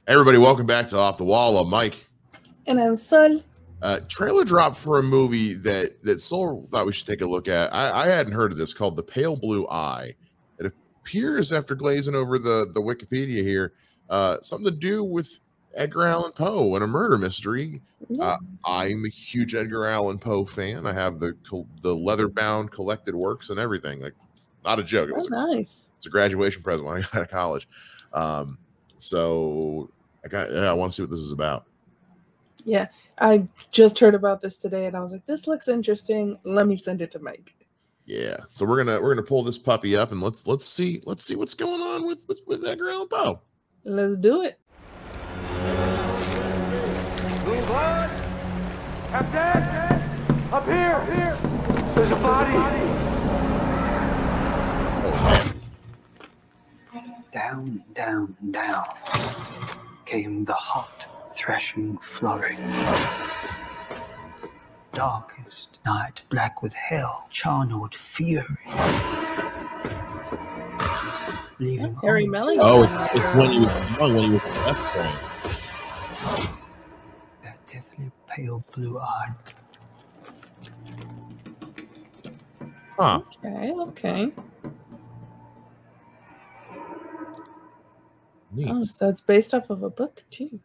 Everybody, welcome back to Off the Wall. I'm Mike. And I'm Sol. Trailer drop for a movie that Sol thought we should take a look at. I hadn't heard of this, called The Pale Blue Eye. It appears, after glazing over the Wikipedia here, something to do with Edgar Allan Poe and a murder mystery. Yeah. I'm a huge Edgar Allan Poe fan. I have the leather-bound collected works and everything. Like, it's not a joke. It was nice. It's a graduation present when I got out of college. So I want to see what this is about. Yeah, I just heard about this today, and I was like, "This looks interesting. Let me send it to Mike." Yeah, so we're gonna pull this puppy up and let's see what's going on with Edgar Allan Poe. Let's do it. Move on. Captain, up here. There's a body. Down, down, down came the hot, threshing flurry. Darkest night, black with hell, charneled fury. Leaving Harry Melling. Oh, it's when he was young, when he was at West Point. that deathly pale blue eye. Huh. Okay. Neat. Oh, so it's based off of a book too.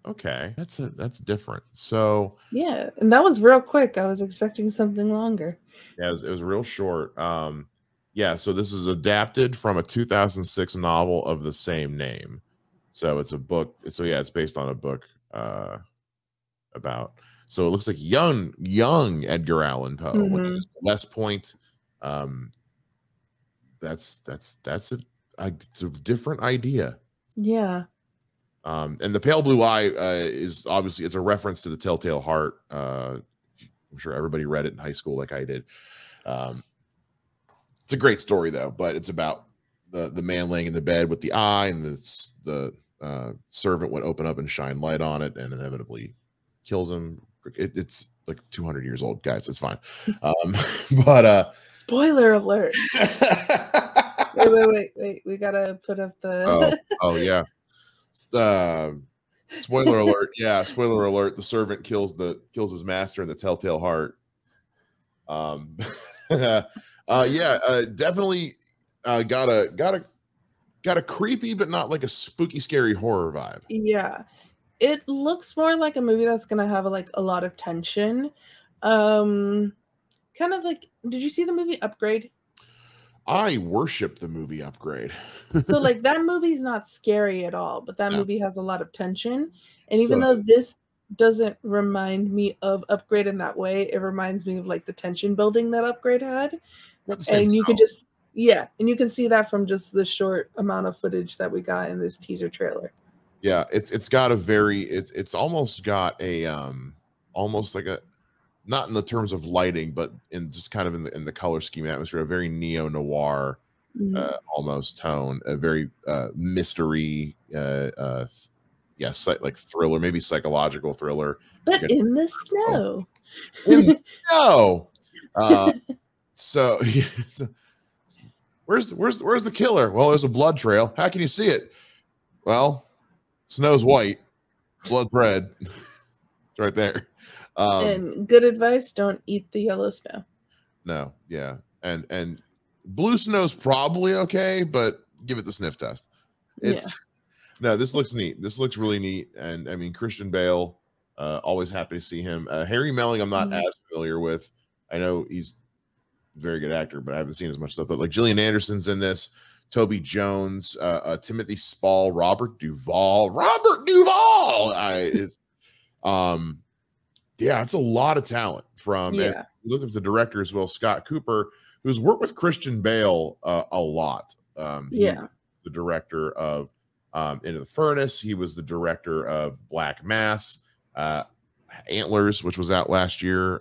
Okay, that's different. So Yeah, and that was real quick. I was expecting something longer. yeah, it was real short. Yeah, so this is adapted from a 2006 novel of the same name. So it's a book. So yeah, it's based on a book about. So it looks like young Edgar Allan Poe. When he was at West Point. That's a different idea. Yeah. And the pale blue eye is obviously, it's a reference to the Telltale Heart. I'm sure everybody read it in high school like I did. It's a great story though, but it's about the man laying in the bed with the eye, and the servant would open up and shine light on it and inevitably kills him. It's like 200 years old, guys. It's fine. But spoiler alert. Wait. We gotta put up the. Oh yeah. Spoiler alert. Yeah, spoiler alert. The servant kills his master in the Telltale Heart. Definitely got a creepy but not like a spooky scary horror vibe. Yeah, it looks more like a movie that's gonna have a lot of tension. Kind of like, did you see the movie Upgrade? I worship the movie Upgrade. So like that movie's not scary at all, but that movie has a lot of tension. And even though this doesn't remind me of Upgrade in that way, it reminds me of like the tension building that Upgrade had. And you could just and you can see that from just the short amount of footage that we got in this teaser trailer. Yeah, it's got a very it's almost got a almost like a, not in the terms of lighting, but in just kind of in the color scheme atmosphere, a very neo-noir almost tone, a very mystery, like thriller, maybe psychological thriller. But in the snow. In the snow. So where's the killer? Well, there's a blood trail. How can you see it? Well, snow's white, blood red. It's right there. And good advice: don't eat the yellow snow. No, yeah, and blue snow's probably okay, but give it the sniff test. No, this looks neat. This looks really neat, and I mean Christian Bale, always happy to see him. Harry Melling, I'm not as familiar with. I know he's a very good actor, but I haven't seen as much stuff. But like Gillian Anderson's in this, Toby Jones, Timothy Spall, Robert Duvall. Yeah, it's a lot of talent from. And we looked up the director as well, Scott Cooper, who's worked with Christian Bale a lot. The director of Into the Furnace. He was the director of Black Mass, Antlers, which was out last year.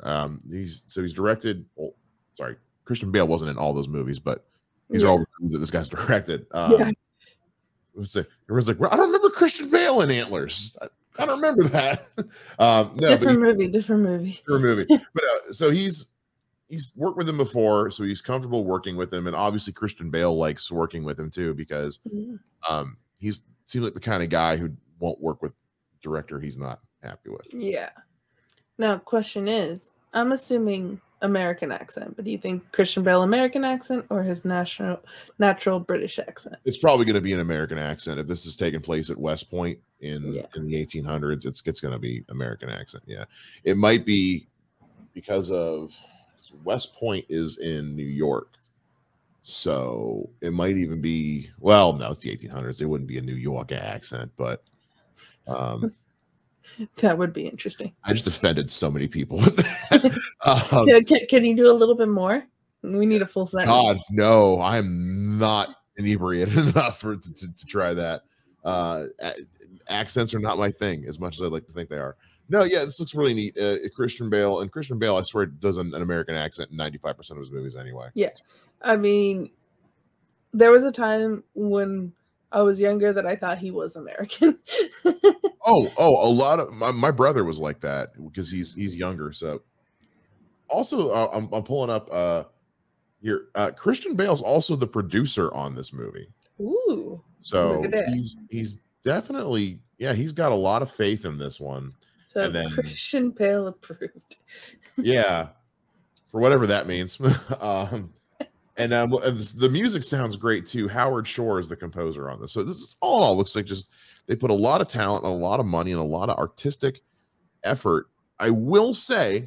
He's directed. Well, sorry, Christian Bale wasn't in all those movies, but these are all the movies that this guy's directed. Everyone's like, well, I don't remember Christian Bale in Antlers. I don't remember that. Different movie. But so he's worked with him before, so he's comfortable working with him, and obviously Christian Bale likes working with him too, because he's seems like the kind of guy who won't work with director he's not happy with. Yeah. Now, question is, I'm assuming American accent, but do you think Christian Bale American accent or his natural British accent? It's probably going to be an American accent. If this is taking place at West Point in the 1800s, it's going to be American accent. Yeah, it might be because of West Point is in New York, so it might even be. Well, no, it's the 1800s. It wouldn't be a New York accent, but that would be interesting. I just offended so many people with that. Can you do a little bit more? We need a full sentence. God, no, I'm not inebriated enough to try that. Accents are not my thing as much as I'd like to think they are. No, yeah, this looks really neat. Christian Bale, I swear, does an American accent in 95% of his movies anyway. Yeah, I mean, there was a time when I was younger that I thought he was American. a lot of my brother was like that because he's younger. So also, I'm pulling up here. Christian Bale's also the producer on this movie. Ooh, so he's definitely he's got a lot of faith in this one. So and then, Christian Bale approved. Yeah, for whatever that means. And the music sounds great too. Howard Shore is the composer on this. So this is all looks like just they put a lot of talent and a lot of money and a lot of artistic effort. I will say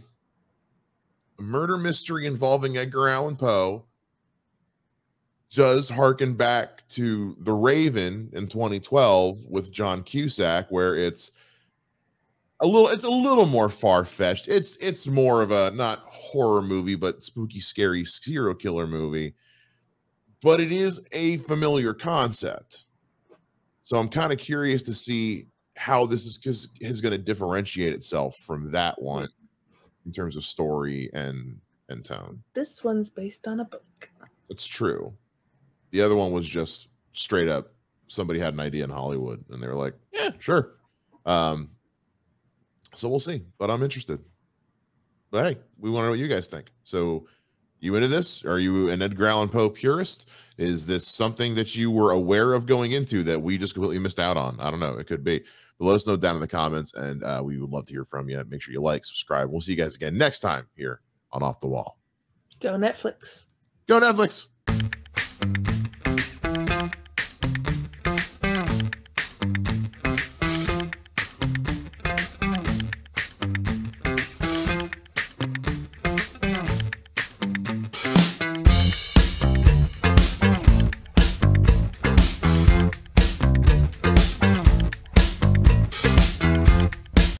a murder mystery involving Edgar Allan Poe does harken back to The Raven in 2012 with John Cusack, where it's a little more far-fetched. It's more of a not horror movie, but spooky, scary serial killer movie. But it is a familiar concept. So I'm kind of curious to see how this is going to differentiate itself from that one in terms of story and tone. This one's based on a book. It's true. The other one was just straight up somebody had an idea in Hollywood and they were like, yeah, sure. So we'll see, but I'm interested. But hey, we want to know what you guys think. So you into this? Are you an Edgar Allan Poe purist? Is this something that you were aware of going into that we just completely missed out on? I don't know. It could be. But let us know down in the comments, and we would love to hear from you. Make sure you like, subscribe. We'll see you guys again next time here on Off the Wall. Go Netflix. Go Netflix.